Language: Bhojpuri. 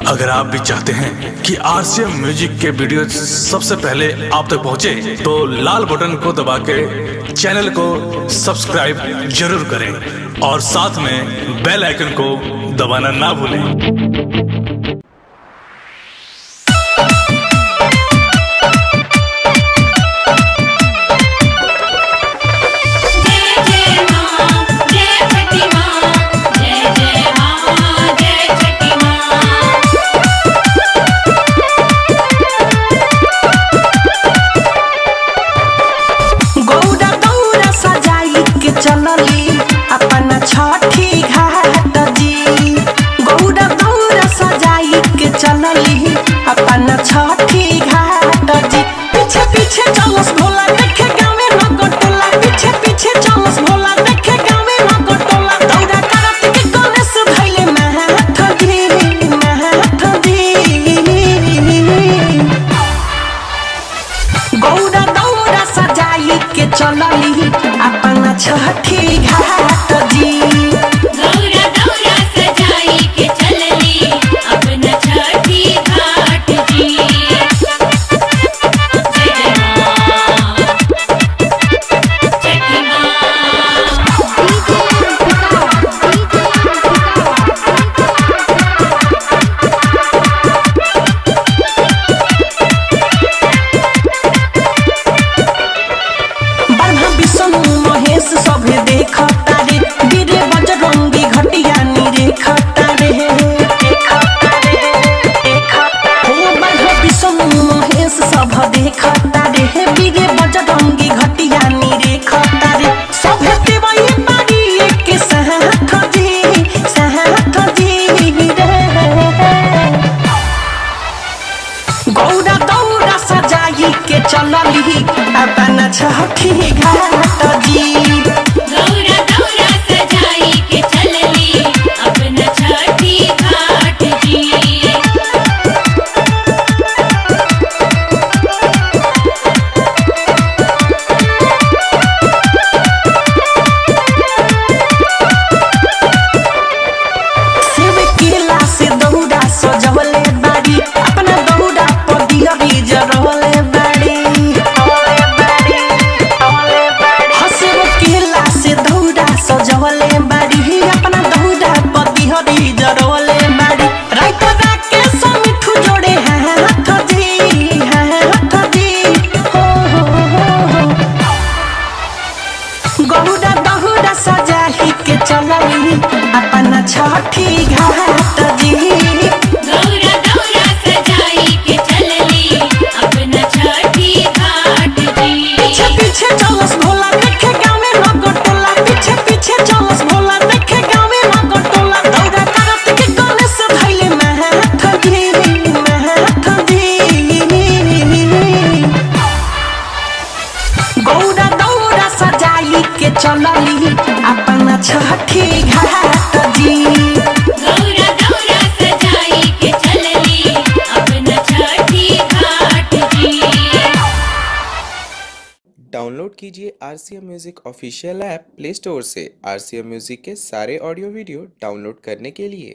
अगर आप भी चाहते हैं कि आरसीएम म्यूजिक के वीडियो सबसे पहले आप तक पहुंचे, तो लाल बटन को दबा के चैनल को सब्सक्राइब जरूर करें और साथ में बेल आइकन को दबाना ना भूलें। चलली अपना छठी घाट जी, गौरा दौरा सजाई के चलली अपना छठी घाट जी। पीछे पीछे चलस भोला देखे गावे नगटोला, पीछे पीछे चलस भोला देखे गावे नगटोला। दौरा करत के गणेश धैले महत जी, महत जी। गौरा दौरा सजाई के चलली अपना छठी घाट जी, गौरा दौरा सजाई के चलली अपना छठी घाट जी। जय मां छठी मां। ब्रह्मा विष्णु महेश सभे देखता रे, वीरे बजरंगी घटिया नी देखता रे, देखता रे, देखता। हो ब्रह्मा विष्णु महेश सब देखता रे, वीरे बजरंगी घटिया नी देखता रे। सभे देवई बारी एक साथ जी, साथ जी रे। गौरा दौरा सजाई के चलली अपना छठी घाट जी, गौरा दौरा सजाई के चलली अपना छठी घाट जी। सेब केला से दौरा सजवले बाड़ी, अपना दौरा पर दियरी जरवले बाड़ी, सेब केला से दौरा सजवले बाड़ी, अपना दौरा पर दियरी जरवले बाड़ी। रात राके समिठू जोड़े हाथ जी, हाथ जी। हो गौरा दौरा सजाई के चलली अपना छठी घाट जी, गौरा दौरा सजाई के चलली अपना छठी घाट जी। पीछे पीछे चलस भोला देखे गावे नगटोला, पीछे पीछे चलस भोला देखे गावे नगटोला। दौरा करत के गणेश धैले महत जी, महत जी। गौरा दौरा सजाई के चलली अपना छठी घाट जी, गौरा दौरा सजाई के चलली अपना छठी घाट जी। डाउनलोड कीजिए RCM music official app play store से। आरसीएम म्यूजिक के सारे ऑडियो वीडियो डाउनलोड करने के लिए